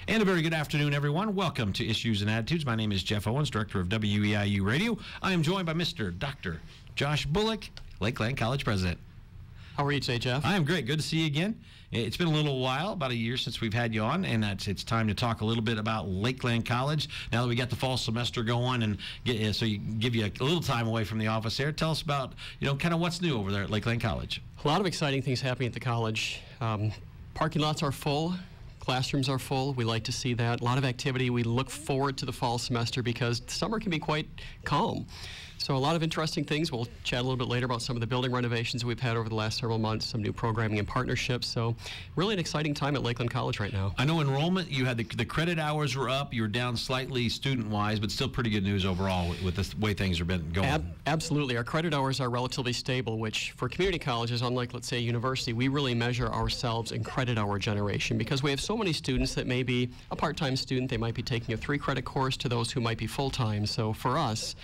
And a very good afternoon, everyone. Welcome to Issues and Attitudes. My name is Jeff Owens, Director of WEIU Radio. I am joined by Mr. Dr. Josh Bullock, Lakeland College President. How are you today, Jeff? I am great. Good to see you again. It's been a little while, about a year since we've had you on, and it's time to talk a little bit about Lakeland College. Now that we got the fall semester going, and give you a little time away from the office there, tell us about, kind of what's new over there at Lakeland College. A lot of exciting things happening at the college. Parking lots are full. Classrooms are full. We like to see that. A lot of activity. We look forward to the fall semester because summer can be quite calm. So a lot of interesting things. We'll chat a little bit later about some of the building renovations we've had over the last several months, some new programming and partnerships. So really an exciting time at Lakeland College right now. I know enrollment, you had the credit hours were up. You were down slightly student-wise, but still pretty good news overall with the way things have been going. Absolutely. Our credit hours are relatively stable, which for community colleges, unlike, let's say, a university, we really measure ourselves in credit hour generation because we have so many students that may be a part-time student. They might be taking a 3-credit course to those who might be full-time. So for us,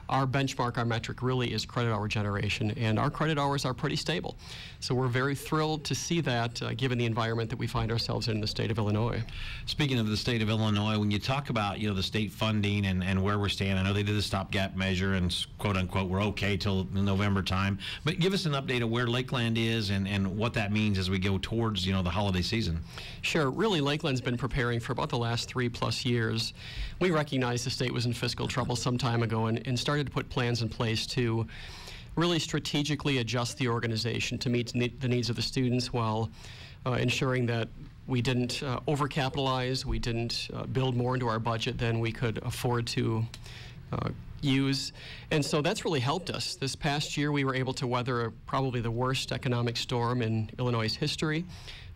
our benchmark, our metric really is credit hour generation, and our credit hours are pretty stable. So we're very thrilled to see that given the environment that we find ourselves in the state of Illinois. Speaking of the state of Illinois, when you talk about the state funding and where we're standing, I know they did the stopgap measure and quote unquote we're okay till November time, but give us an update of where Lakeland is and what that means as we go towards the holiday season. Sure. Really, Lakeland's been preparing for about the last 3+ years. We recognized the state was in fiscal trouble some time ago and started to put plans in place to really strategically adjust the organization to meet the needs of the students while ensuring that we didn't overcapitalize, we didn't build more into our budget than we could afford to use. And so that's really helped us. This past year we were able to weather probably the worst economic storm in Illinois' history.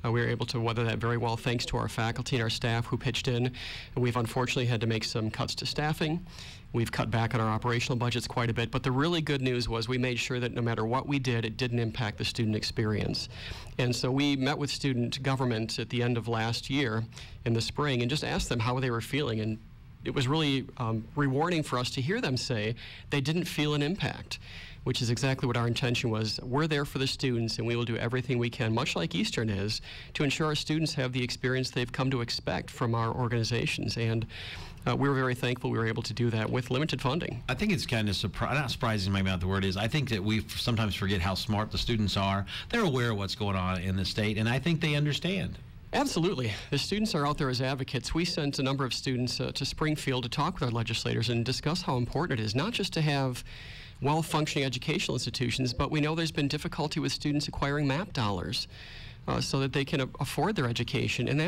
We were able to weather that very well thanks to our faculty and our staff who pitched in. We've unfortunately had to make some cuts to staffing. We've cut back on our operational budgets quite a bit, but the really good news was we made sure that no matter what we did, it didn't impact the student experience. And so we met with student government at the end of last year in the spring and just asked them how they were feeling. And it was really rewarding for us to hear them say they didn't feel an impact, which is exactly what our intention was. We're there for the students, and we will do everything we can, much like Eastern is, to ensure our students have the experience they've come to expect from our organizations. And we were very thankful we were able to do that with limited funding. I think it's kind of not surprising, maybe not the word is. I think that we sometimes forget how smart the students are. They're aware of what's going on in the state, and I think they understand. Absolutely. The students are out there as advocates. We sent a number of students to Springfield to talk with our legislators and discuss how important it is, not just to have well-functioning educational institutions, but we know there's been difficulty with students acquiring MAP dollars so that they can afford their education. And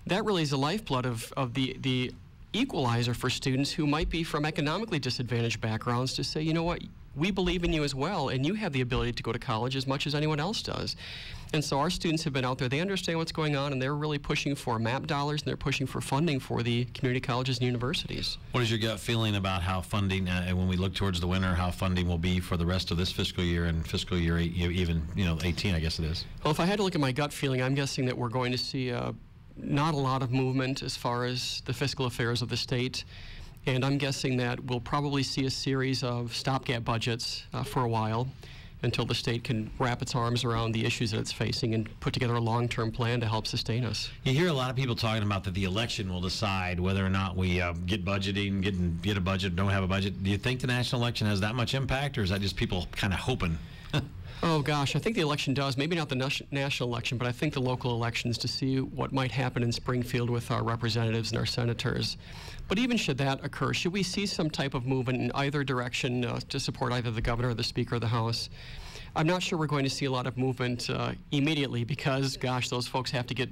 that really is the lifeblood of the equalizer for students who might be from economically disadvantaged backgrounds to say, you know what, we believe in you as well, and you have the ability to go to college as much as anyone else does. And so our students have been out there, they understand what's going on, and they're really pushing for MAP dollars, and they're pushing for funding for the community colleges and universities. What is your gut feeling about how funding, when we look towards the winter, how funding will be for the rest of this fiscal year and fiscal year 18, I guess it is? Well, if I had to look at my gut feeling, I'm guessing that we're going to see not a lot of movement as far as the fiscal affairs of the state. And I'm guessing that we'll probably see a series of stopgap budgets for a while until the state can wrap its arms around the issues that it's facing and put together a long-term plan to help sustain us. You hear a lot of people talking about that the election will decide whether or not we get budgeting, get a budget, don't have a budget. Do you think the national election has that much impact, or is that just people kind of hoping? Oh gosh, I think the election does. Maybe not the national election, but I think the local elections to see what might happen in Springfield with our representatives and our senators. But even should that occur, should we see some type of movement in either direction to support either the governor or the speaker of the House, I'm not sure we're going to see a lot of movement immediately because, gosh, those folks have to get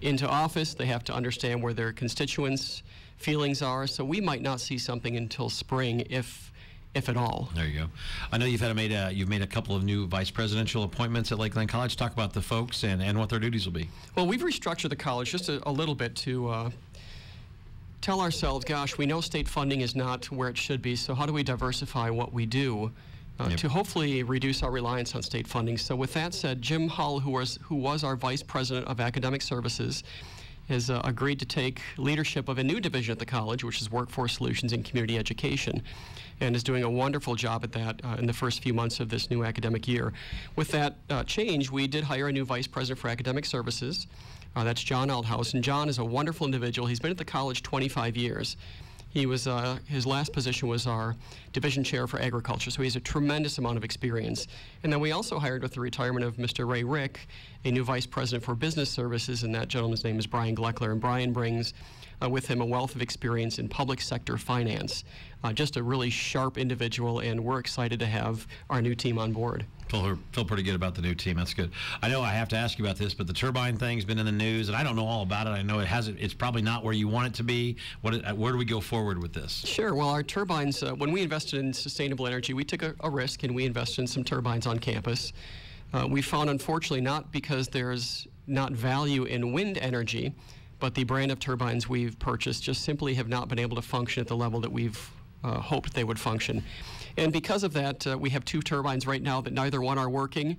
into office. They have to understand where their constituents' feelings are. So we might not see something until spring, if at all. There you go. I know you've made a couple of new vice presidential appointments at Lakeland College. Talk about the folks and what their duties will be. Well, we've restructured the college just a little bit to tell ourselves, gosh, we know state funding is not where it should be, so how do we diversify what we do to hopefully reduce our reliance on state funding? So with that said, Jim Hull, who was our vice president of academic services, has agreed to take leadership of a new division at the college, which is Workforce Solutions and Community Education, and is doing a wonderful job at that in the first few months of this new academic year. With that change, we did hire a new Vice President for Academic Services. That's John Althouse, and John is a wonderful individual. He's been at the college 25 years. He was, his last position was our division chair for agriculture, so he has a tremendous amount of experience. And then we also hired, with the retirement of Mr. Ray Rick, a new vice president for business services, and that gentleman's name is Brian Gleckler. And Brian brings with him a wealth of experience in public sector finance. Just a really sharp individual, and we're excited to have our new team on board. Feel pretty good about the new team. That's good. I know I have to ask you about this, but the turbine thing's been in the news, and I don't know all about it. I know it's probably not where you want it to be. Where do we go forward with this? Sure. Well, our turbines, when we invested in sustainable energy, we took a risk, and we invested in some turbines on campus. We found, unfortunately, not because there's not value in wind energy, but the brand of turbines we've purchased just simply have not been able to function at the level that we've hoped they would function. And because of that, we have 2 turbines right now that neither one are working.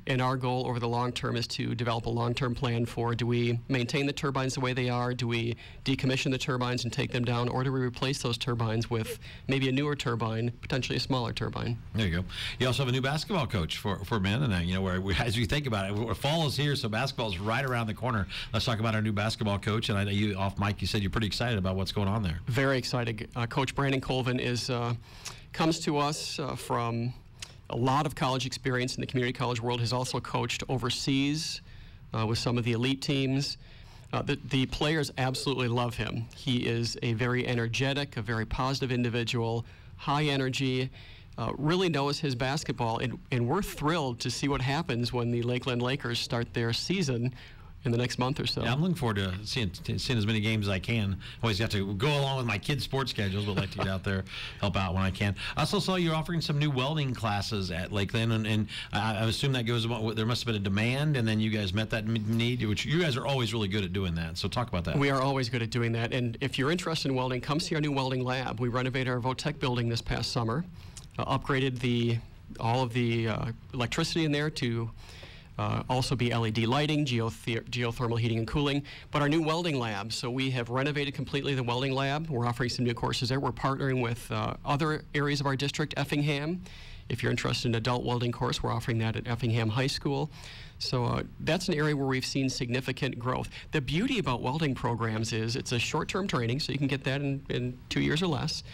And our goal over the long term is to develop a long-term plan for, do we maintain the turbines the way they are? Do we decommission the turbines and take them down? Or do we replace those turbines with maybe a newer turbine, potentially a smaller turbine? There you go. You also have a new basketball coach for men. And, you know, as you think about it, fall is here, so basketball is right around the corner. Let's talk about our new basketball coach. And I know you, off mic, you said you're pretty excited about what's going on there. Very excited. Coach Brandon Colvin comes to us from a lot of college experience in the community college world. Has also coached overseas with some of the elite teams. The players absolutely love him. He is a very energetic, a very positive individual, high energy, really knows his basketball, and we're thrilled to see what happens when the Lakeland Lakers start their season in the next month or so. Yeah, I'm looking forward to seeing as many games as I can. Always got to go along with my kids' sports schedules, but like to get out there, help out when I can. I also saw you're offering some new welding classes at Lakeland, and I assume that goes about, there must have been a demand, and then you guys met that need, which you guys are always really good at doing that. So talk about that. We are always good at doing that, and if you're interested in welding, come see our new Welding Lab. We renovated our Votech building this past summer, upgraded all of the electricity in there to also be LED lighting, geothermal heating and cooling, but our new welding lab. So we have renovated completely the welding lab. We're offering some new courses there. We're partnering with other areas of our district, Effingham. If you're interested in an adult welding course, we're offering that at Effingham High School. So that's an area where we've seen significant growth. The beauty about welding programs is it's a short-term training, so you can get that in 2 years or less.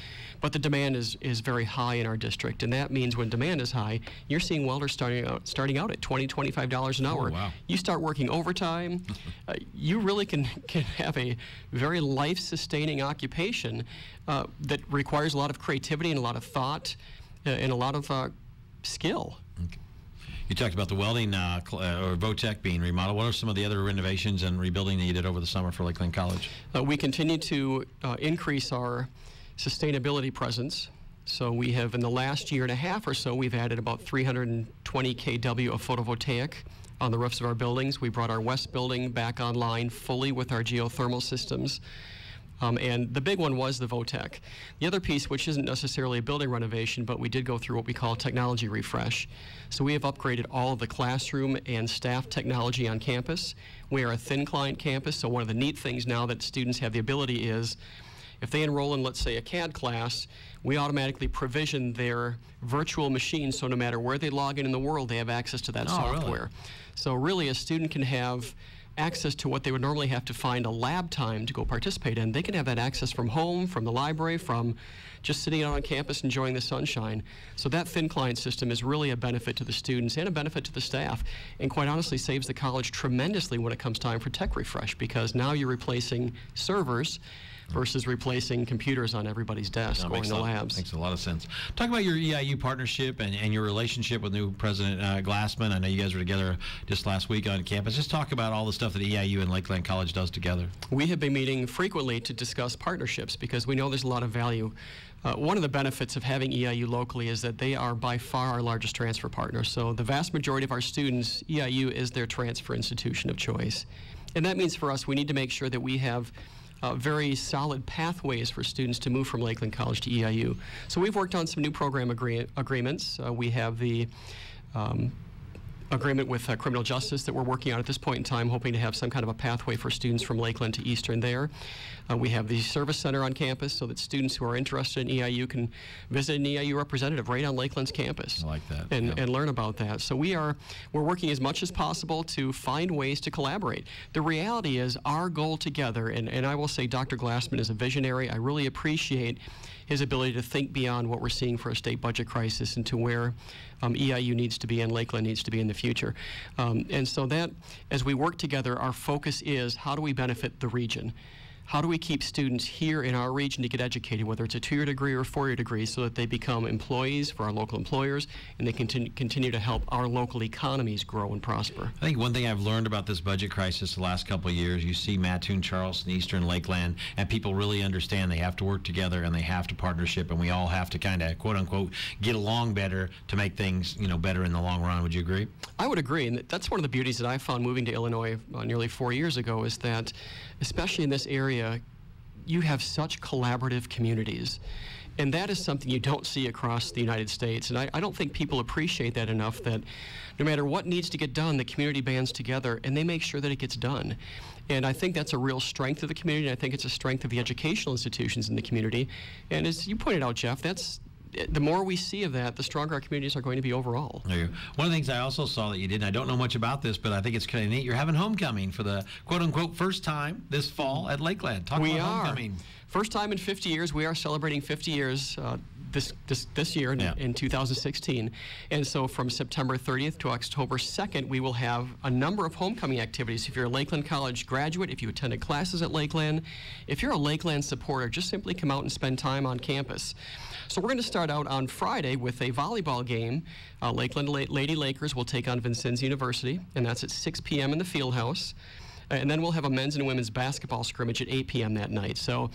But the demand is very high in our district, and that means when demand is high, you're seeing welders starting out at $20, $25 an hour. Oh, wow. You start working overtime, you really can have a very life-sustaining occupation that requires a lot of creativity and a lot of thought and a lot of skill. Okay. You talked about the welding or Votech being remodeled. What are some of the other renovations and rebuilding that you did over the summer for Lakeland College? We continue to increase our sustainability presence. So we have, in the last year and a half or so, we've added about 320 kW of photovoltaic on the roofs of our buildings. We brought our west building back online fully with our geothermal systems. And the big one was the Votech. The other piece, which isn't necessarily a building renovation, but we did go through what we call technology refresh. So we have upgraded all of the classroom and staff technology on campus. We are a thin client campus, so one of the neat things now that students have the ability is, if they enroll in, let's say, a CAD class, we automatically provision their virtual machine, so no matter where they log in the world, they have access to that software. Really? So really, a student can have access to what they would normally have to find a lab time to go participate in. They can have that access from home, from the library, from just sitting out on campus enjoying the sunshine. So that thin client system is really a benefit to the students and a benefit to the staff, and quite honestly saves the college tremendously when it comes time for tech refresh, because now you're replacing servers versus replacing computers on everybody's desk or in the labs. Makes a lot of sense. Talk about your EIU partnership and your relationship with new President Glassman. I know you guys were together just last week on campus. Just talk about all the stuff that EIU and Lakeland College does together. We have been meeting frequently to discuss partnerships because we know there's a lot of value. One of the benefits of having EIU locally is that they are by far our largest transfer partner. So the vast majority of our students, EIU is their transfer institution of choice. And that means for us, we need to make sure that we have very solid pathways for students to move from Lakeland College to EIU. So we've worked on some new program agreements. We have the agreement with criminal justice that we're working on at this point in time, hoping to have some kind of a pathway for students from Lakeland to Eastern there. We have the service center on campus so that students who are interested in EIU can visit an EIU representative right on Lakeland's campus. I like that. And learn about that. So we're working as much as possible to find ways to collaborate. The reality is our goal together, and I will say Dr. Glassman is a visionary. I really appreciate his ability to think beyond what we're seeing for a state budget crisis and to where EIU needs to be and Lakeland needs to be in the future. And so that, as we work together, our focus is how do we benefit the region? How do we keep students here in our region to get educated, whether it's a 2-year degree or a 4-year degree, so that they become employees for our local employers and they continue to help our local economies grow and prosper? I think one thing I've learned about this budget crisis the last couple of years, you see Mattoon, Charleston, Eastern, Lakeland, and people really understand they have to work together and they have to partnership, and we all have to kind of, quote unquote, get along better to make things, better in the long run. Would you agree? I would agree, and that's one of the beauties that I found moving to Illinois nearly 4 years ago, is that, especially in this area, you have such collaborative communities. And that is something you don't see across the United States. And I don't think people appreciate that enough, that no matter what needs to get done, the community bands together and they make sure that it gets done. And I think that's a real strength of the community. I think it's a strength of the educational institutions in the community. And as you pointed out, Jeff, the more we see of that, the stronger our communities are going to be overall. There you go. One of the things I also saw that you did, and I don't know much about this, but I think it's kind of neat, you're having homecoming for the quote-unquote first time this fall at Lakeland. Talk about homecoming. First time in 50 years. We are celebrating 50 years this year in 2016. And so from September 30th to October 2nd, we will have a number of homecoming activities. If you're a Lakeland College graduate, if you attended classes at Lakeland, if you're a Lakeland supporter, just simply come out and spend time on campus. So we're going to start out on Friday with a volleyball game. Lakeland Lady Lakers will take on Vincennes University, and that's at 6 p.m. in the field house. And then we'll have a men's and women's basketball scrimmage at 8 p.m. that night. So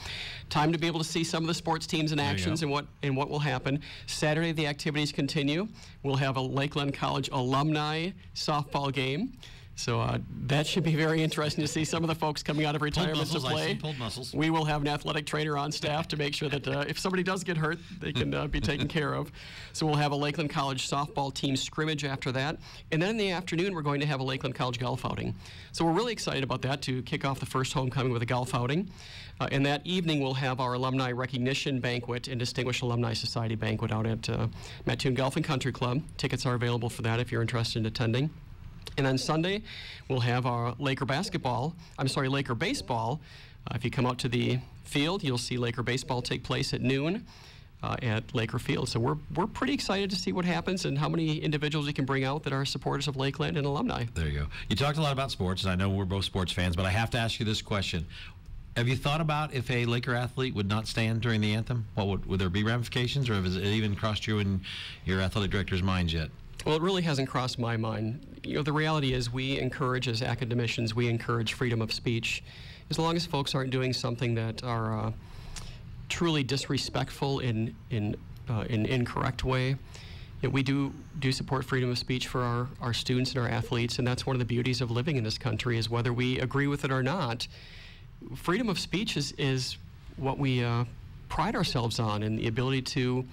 time to be able to see some of the sports teams in actions and what will happen. Saturday, the activities continue. We'll have a Lakeland College alumni softball game. So that should be very interesting to see some of the folks coming out of retirement to play. Pulled muscles. We will have an athletic trainer on staff to make sure that if somebody does get hurt, they can be taken care of. So we'll have a Lakeland College softball team scrimmage after that. And then in the afternoon, we're going to have a Lakeland College golf outing. So we're really excited about that, to kick off the first homecoming with a golf outing. And that evening, we'll have our alumni recognition banquet and Distinguished Alumni Society banquet out at Mattoon Golf and Country Club. Tickets are available for that if you're interested in attending. And then Sunday, we'll have our Laker baseball. If you come out to the field, you'll see Laker baseball take place at noon at Laker Field. So we're pretty excited to see what happens and how many individuals we can bring out that are supporters of Lakeland and alumni. There you go. You talked a lot about sports, and I know we're both sports fans, but I have to ask you this question. Have you thought about if a Laker athlete would not stand during the anthem? Would there be ramifications, or has it even crossed you and your athletic director's minds yet? Well, it really hasn't crossed my mind. The reality is we encourage, as academicians, we encourage freedom of speech. As long as folks aren't doing something that are truly disrespectful in an incorrect way, we do support freedom of speech for our students and our athletes, and that's one of the beauties of living in this country, is whether we agree with it or not, freedom of speech is what we pride ourselves on, and the ability to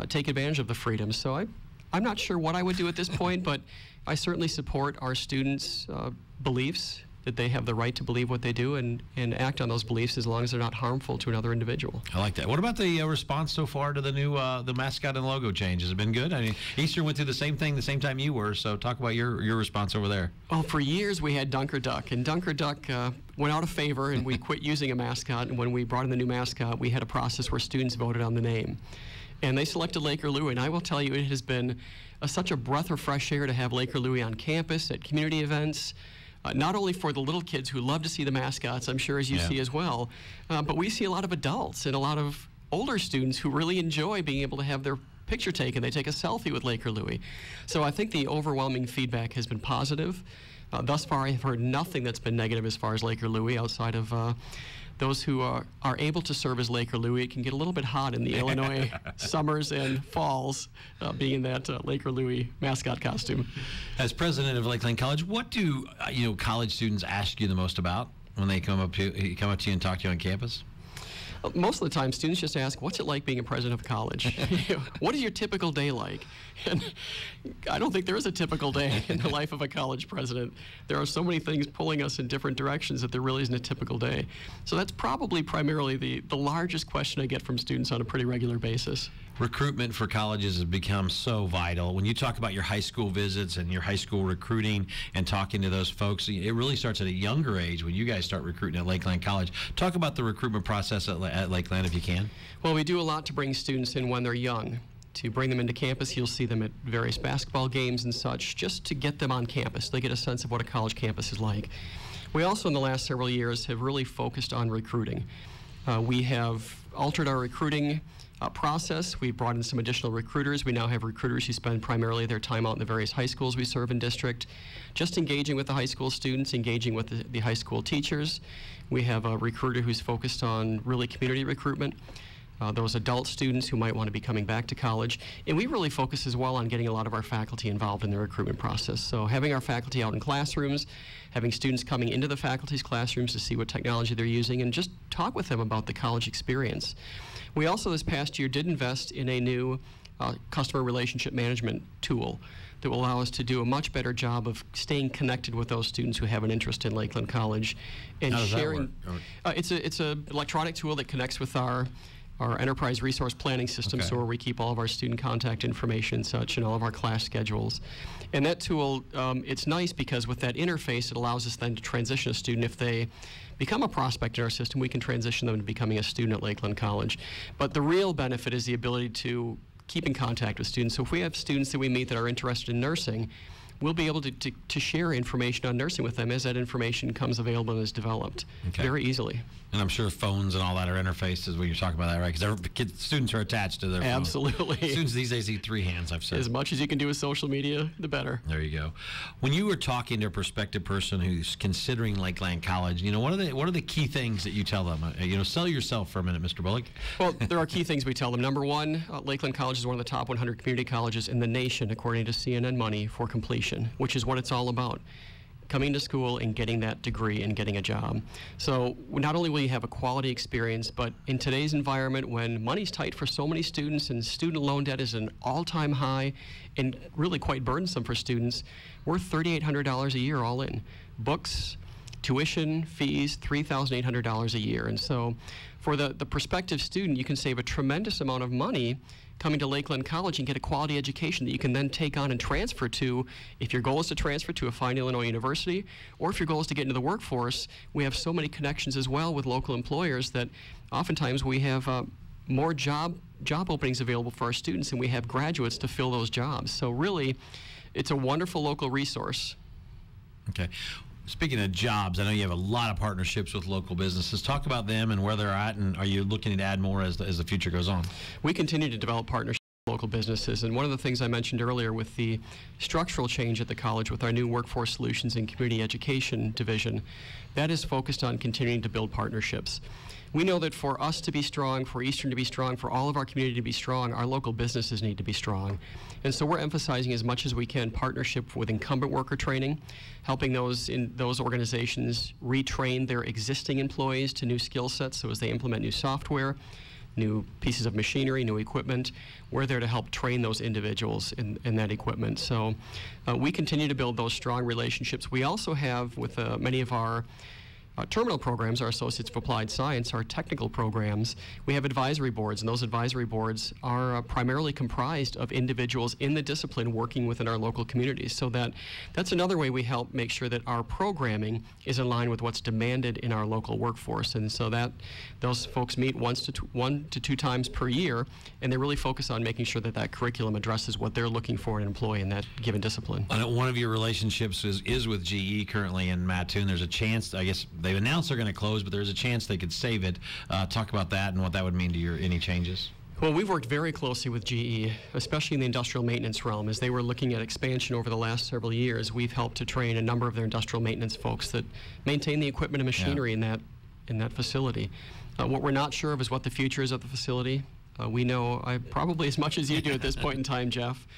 take advantage of the freedom. So I'm not sure what I would do at this point, but I certainly support our students' beliefs, that they have the right to believe what they do and act on those beliefs as long as they're not harmful to another individual. I like that. What about the response so far to the new the mascot and logo change? Has it been good? I mean, Eastern went through the same thing the same time you were, so talk about your response over there. Well, for years we had Dunker Duck, and Dunker Duck went out of favor, and we quit using a mascot, and when we brought in the new mascot, we had a process where students voted on the name. And they selected Laker Louie, and I will tell you, it has been such a breath of fresh air to have Laker Louie on campus at community events, not only for the little kids who love to see the mascots, I'm sure, as you see as well, but we see a lot of adults and a lot of older students who really enjoy being able to have their picture taken. They take a selfie with Laker Louie. So I think the overwhelming feedback has been positive. Thus far, I have heard nothing that's been negative as far as Laker Louie, outside of those who are able to serve as Laker Louie. It can get a little bit hot in the Illinois summers and falls, being in that Laker Louie mascot costume. As president of Lakeland College, what do college students ask you the most about when they come up to you and talk to you on campus? Most of the time, students just ask, what's it like being a president of a college? What is your typical day like? And I don't think there is a typical day in the life of a college president. There are so many things pulling us in different directions that there really isn't a typical day. So that's probably primarily the largest question I get from students on a pretty regular basis. Recruitment for colleges has become so vital. When you talk about your high school visits and your high school recruiting and talking to those folks, it really starts at a younger age when you guys start recruiting at Lakeland College. Talk about the recruitment process at Lakeland if you can. Well, we do a lot to bring students in when they're young. To bring them into campus, you'll see them at various basketball games and such, just to get them on campus. They get a sense of what a college campus is like. We also, in the last several years, have really focused on recruiting. We have altered our recruiting process. We brought in some additional recruiters. We now have recruiters who spend primarily their time out in the various high schools we serve in district, just engaging with the high school students, engaging with the high school teachers. We have a recruiter who's focused on really community recruitment, those adult students who might want to be coming back to college. And we really focus as well on getting a lot of our faculty involved in the recruitment process. So having our faculty out in classrooms, having students coming into the faculty's classrooms to see what technology they're using, and just talk with them about the college experience. We also this past year did invest in a new customer relationship management tool that will allow us to do a much better job of staying connected with those students who have an interest in Lakeland College and sharing. It's an electronic tool that connects with our enterprise resource planning system, so where we keep all of our student contact information and such, and all of our class schedules. And that tool, it's nice because with that interface, it allows us then to transition a student. If they become a prospect in our system, we can transition them to becoming a student at Lakeland College. But the real benefit is the ability to keep in contact with students. So if we have students that we meet that are interested in nursing, we'll be able to share information on nursing with them as that information comes available and is developed very easily. And I'm sure phones and all that are interfaces when you're talking about that, right? Because students are attached to their phone. Absolutely. Students these days need 3 hands, I've said. As much as you can do with social media, the better. There you go. When you were talking to a prospective person who's considering Lakeland College, what are the key things that you tell them? Sell yourself for a minute, Mr. Bullock. Well, there are key things we tell them. Number one, Lakeland College is one of the top 100 community colleges in the nation, according to CNN Money, for completion, which is what it's all about. Coming to school and getting that degree and getting a job. So not only will you have a quality experience, but in today's environment when money's tight for so many students and student loan debt is an all-time high and really quite burdensome for students, we're $3,800 a year all in. Books, tuition, fees, $3,800 a year. And so for the prospective student, you can save a tremendous amount of money coming to Lakeland College and get a quality education that you can then take on and transfer to. If your goal is to transfer to a fine Illinois university, or if your goal is to get into the workforce, we have so many connections as well with local employers that oftentimes we have more job openings available for our students, and we have graduates to fill those jobs. So really, it's a wonderful local resource. Okay. Speaking of jobs, I know you have a lot of partnerships with local businesses. Talk about them and where they're at, and are you looking to add more as the future goes on? We continue to develop partnerships with local businesses, and one of the things I mentioned earlier with the structural change at the college with our new Workforce Solutions and Community Education division, that is focused on continuing to build partnerships. We know that for us to be strong, for Eastern to be strong, for all of our community to be strong, our local businesses need to be strong. And so we're emphasizing as much as we can partnership with incumbent worker training, helping those organizations retrain their existing employees to new skill sets. So as they implement new software, new pieces of machinery, new equipment, we're there to help train those individuals in that equipment. So we continue to build those strong relationships. We also have with many of our terminal programs, our Associates of Applied Science, our technical programs, we have advisory boards, and those advisory boards are primarily comprised of individuals in the discipline working within our local communities. So that's another way we help make sure that our programming is in line with what's demanded in our local workforce. And so that those folks meet 1 to 2 times per year, and they really focus on making sure that that curriculum addresses what they're looking for in an employee in that given discipline. One of your relationships is with GE currently in Mattoon. There's a chance, I guess, they've announced they're going to close, but there's a chance they could save it. Talk about that and what that would mean to any changes. Well, we've worked very closely with GE, especially in the industrial maintenance realm. As they were looking at expansion over the last several years, we've helped to train a number of their industrial maintenance folks that maintain the equipment and machinery in that facility. What we're not sure of is what the future is of the facility. We know probably as much as you do at this point in time, Jeff.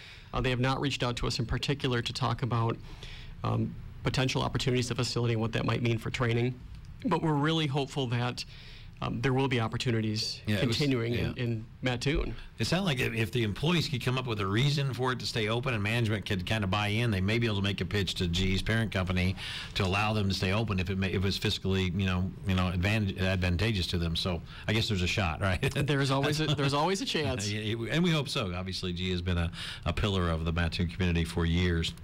They have not reached out to us in particular to talk about potential opportunities at the facility and what that might mean for training. But we're really hopeful that there will be opportunities continuing in Mattoon. It sounds like if the employees could come up with a reason for it to stay open and management could kind of buy in, they may be able to make a pitch to GE's parent company to allow them to stay open if it was fiscally advantageous to them. So I guess there's a shot, right? There's always a chance. And we hope so. Obviously, GE has been a pillar of the Mattoon community for years.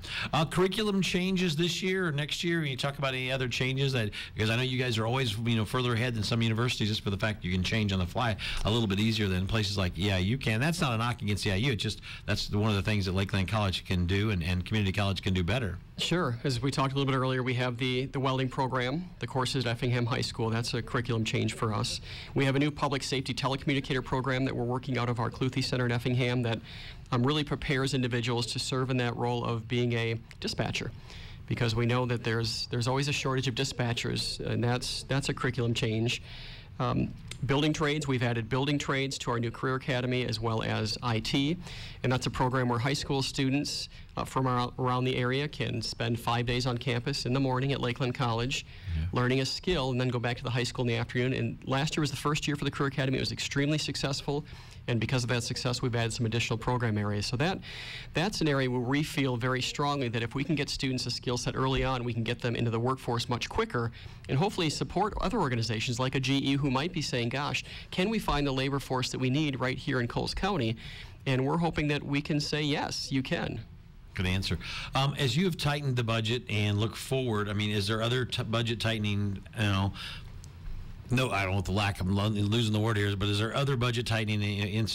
Curriculum changes this year or next year? Can you talk about any other changes because I know you guys are always further ahead than some universities just for the fact you can change on the fly a little bit easier than places like you can. That's not a knock against EIU. It's just that's one of the things that Lakeland College can do and community college can do better. Sure. As we talked a little bit earlier, we have the welding program, the courses at Effingham High School. That's a curriculum change for us. We have a new public safety telecommunicator program that we're working out of our Cluthe Center in Effingham that really prepares individuals to serve in that role of being a dispatcher, because we know that there's always a shortage of dispatchers, and that's a curriculum change. Building trades, we've added building trades to our new career academy as well as IT, and that's a program where high school students from around the area can spend 5 days on campus in the morning at Lakeland College, learning a skill, and then go back to the high school in the afternoon. And last year was the first year for the career academy. It was extremely successful, and because of that success, we've added some additional program areas. So that's an area where we feel very strongly that if we can get students a skill set early on, we can get them into the workforce much quicker, and hopefully support other organizations like a GE who might be saying, gosh, can we find the labor force that we need right here in Coles County? And we're hoping that we can say, yes, you can. Good answer. As you have tightened the budget and look forward, is there other budget tightening, no, I don't want the lack of losing the word here, but is there other budget tightening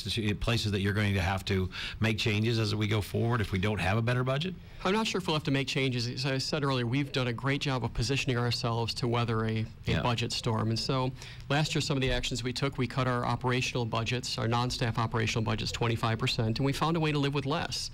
places that you're going to have to make changes as we go forward if we don't have a better budget? I'm not sure if we'll have to make changes. As I said earlier, we've done a great job of positioning ourselves to weather a budget storm. And so last year, some of the actions we took, we cut our operational budgets, our non-staff operational budgets 25%, and we found a way to live with less.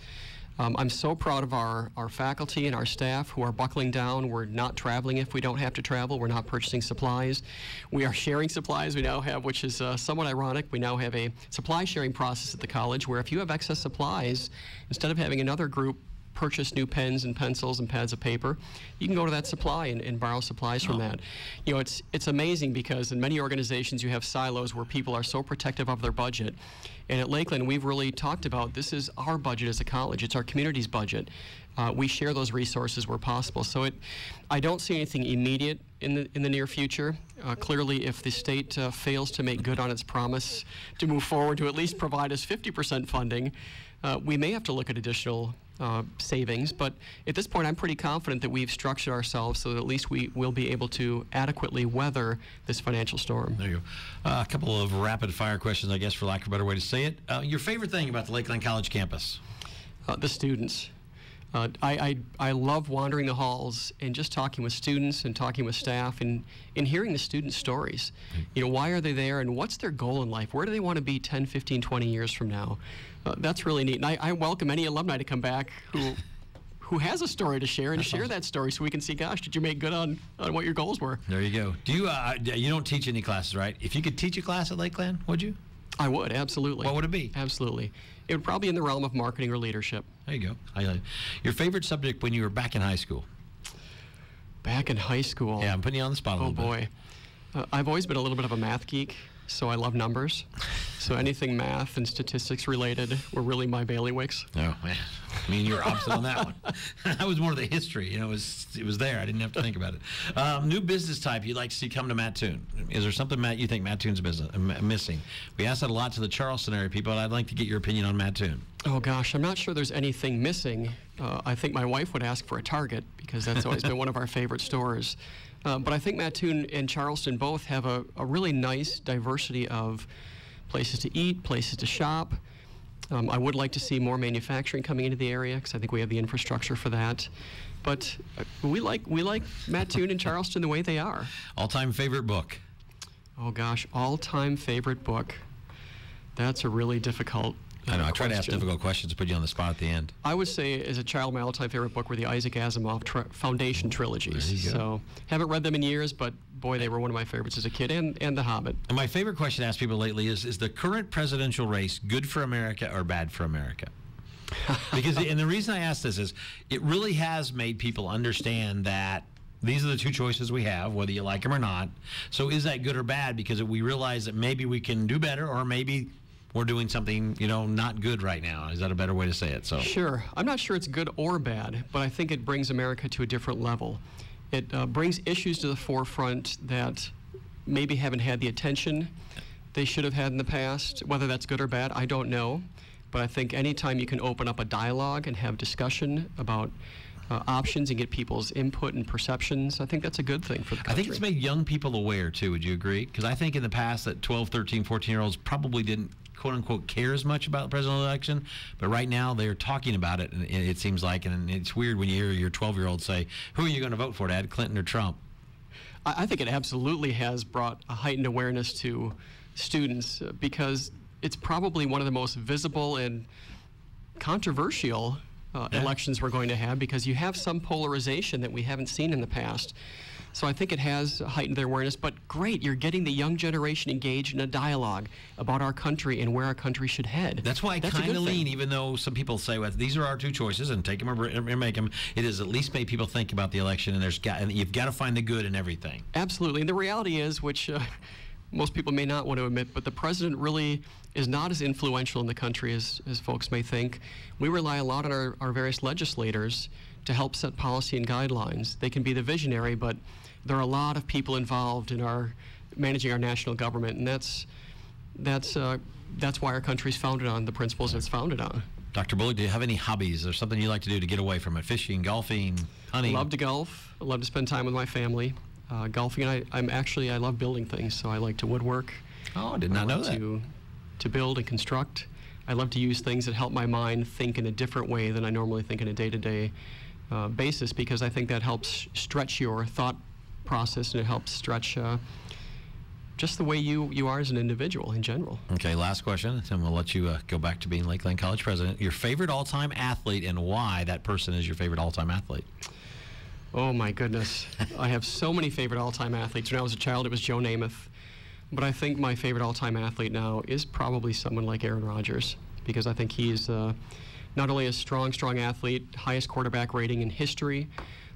I'm so proud of our faculty and our staff who are buckling down. We're not traveling if we don't have to travel. We're not purchasing supplies. We are sharing supplies. We now have, which is somewhat ironic, we now have a supply sharing process at the college where if you have excess supplies, instead of having another group purchase new pens and pencils and pads of paper, you can go to that supply and borrow supplies from that. It's amazing because in many organizations you have silos where people are so protective of their budget. And at Lakeland, we've really talked about this is our budget as a college. It's our community's budget. We share those resources where possible. So I don't see anything immediate in the near future. Clearly, if the state fails to make good on its promise to move forward to at least provide us 50% funding, we may have to look at additional savings, but at this point I'm pretty confident that we've structured ourselves so that at least we will be able to adequately weather this financial storm. There you go. A couple of rapid fire questions, I guess, for lack of a better way to say it. Your favorite thing about the Lakeland College campus? The students. I love wandering the halls and just talking with students and talking with staff and hearing the students' stories. Why are they there and what's their goal in life? Where do they want to be 10, 15, 20 years from now? That's really neat. And I welcome any alumni to come back who has a story to share and share that story so we can see, gosh, did you make good on what your goals were? There you go. Do you don't teach any classes, right? If you could teach a class at Lakeland, would you? I would, absolutely. What would it be? Absolutely. It would probably be in the realm of marketing or leadership. There you go. Your favorite subject when you were back in high school? Back in high school? Yeah, I'm putting you on the spot a little bit. Oh, boy. I've always been a little bit of a math geek, so I love numbers. So anything math and statistics related were really my bailiwicks. Oh, man. You're opposite on that one. I was more of the history. It was there. I didn't have to think about it. New business type you'd like to see come to Mattoon. Is there something, Matt, you think Mattoon's missing? We asked that a lot to the Charleston area people, and I'd like to get your opinion on Mattoon. Oh, gosh, I'm not sure there's anything missing. I think my wife would ask for a Target because that's always been one of our favorite stores. But I think Mattoon and Charleston both have a really nice diversity of places to eat, places to shop. I would like to see more manufacturing coming into the area because I think we have the infrastructure for that. But we like Mattoon and Charleston the way they are. All-time favorite book? Oh, gosh, all-time favorite book. That's a really difficult I know. I try to ask difficult questions to put you on the spot at the end. I would say, as a child, my all-time favorite book were the Isaac Asimov Foundation trilogies. There you go. So, haven't read them in years, but boy, they were one of my favorites as a kid, and The Hobbit. And my favorite question to ask people lately is the current presidential race good for America or bad for America? And the reason I ask this is it really has made people understand that these are the two choices we have, whether you like them or not. So is that good or bad? Because we realize that maybe we can do better, or maybe we're doing something, not good right now. Is that a better way to say it? So sure. I'm not sure it's good or bad, but I think it brings America to a different level. It brings issues to the forefront that maybe haven't had the attention they should have had in the past. Whether that's good or bad, I don't know. But I think anytime you can open up a dialogue and have discussion about options and get people's input and perceptions, I think that's a good thing for the country. I think it's made young people aware, too. Would you agree? Because I think in the past that 12, 13, 14-year-olds probably didn't, quote-unquote, care as much about the presidential election. But right now they're talking about it, and it seems like. And it's weird when you hear your 12-year-old say, who are you going to vote for, Dad, Clinton or Trump? I think it absolutely has brought a heightened awareness to students because it's probably one of the most visible and controversial elections we're going to have, because you have some polarization that we haven't seen in the past. So I think it has heightened their awareness, but great, you're getting the young generation engaged in a dialogue about our country and where our country should head. That's why I kind of lean, even though some people say, well, these are our two choices, and take them or make them, it has at least made people think about the election, and you've got to find the good in everything. Absolutely, and the reality is, which most people may not want to admit, but the president really is not as influential in the country as folks may think. We rely a lot on our various legislators to help set policy and guidelines. They can be the visionary, but there are a lot of people involved in managing our national government, and that's why our country's founded on the principles it's founded on. Dr. Bullock, do you have any hobbies or something you like to do to get away from it? Fishing, golfing, hunting? I love to golf. I love to spend time with my family. Golfing, and I love building things, so I like to woodwork. Oh, I did not know that. To build and construct. I love to use things that help my mind think in a different way than I normally think in a day-to-day basis, because I think that helps stretch your thought process, and it helps stretch just the way you are as an individual in general. Okay, last question, and we'll let you go back to being Lakeland College president. Your favorite all-time athlete, and why that person is your favorite all-time athlete? Oh my goodness. I have so many favorite all-time athletes. When I was a child, it was Joe Namath. But I think my favorite all-time athlete now is probably someone like Aaron Rodgers, because I think he's not only a strong athlete, highest quarterback rating in history,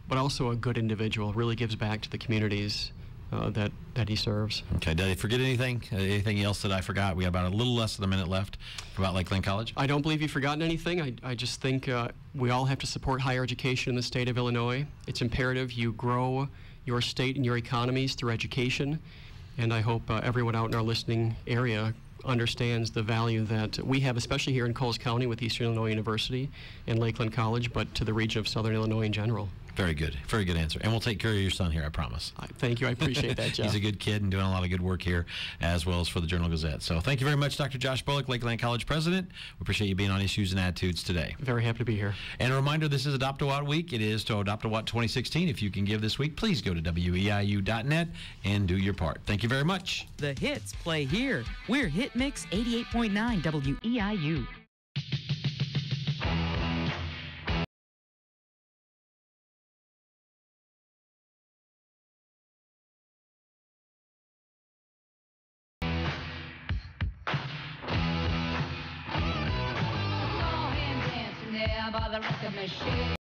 but also a good individual, really gives back to the communities that he serves. Okay, did I forget anything? Anything else that I forgot? We have about a little less than a minute left about Lakeland College. I don't believe you've forgotten anything. I just think we all have to support higher education in the state of Illinois. It's imperative you grow your state and your economies through education, and I hope everyone out in our listening area understands the value that we have, especially here in Coles County with Eastern Illinois University and Lakeland College, but to the region of Southern Illinois in general. Very good answer. And we'll take care of your son here, I promise. Thank you. I appreciate that, Jeff. He's a good kid and doing a lot of good work here, as well as for the Journal-Gazette. So thank you very much, Dr. Josh Bullock, Lakeland College president. We appreciate you being on Issues and Attitudes today. Very happy to be here. And a reminder, this is Adopt a Watt Week. It is to Adopt a Watt 2016. If you can give this week, please go to weiu.net and do your part. Thank you very much. The hits play here. We're Hit Mix 88.9 WEIU. By the record machine.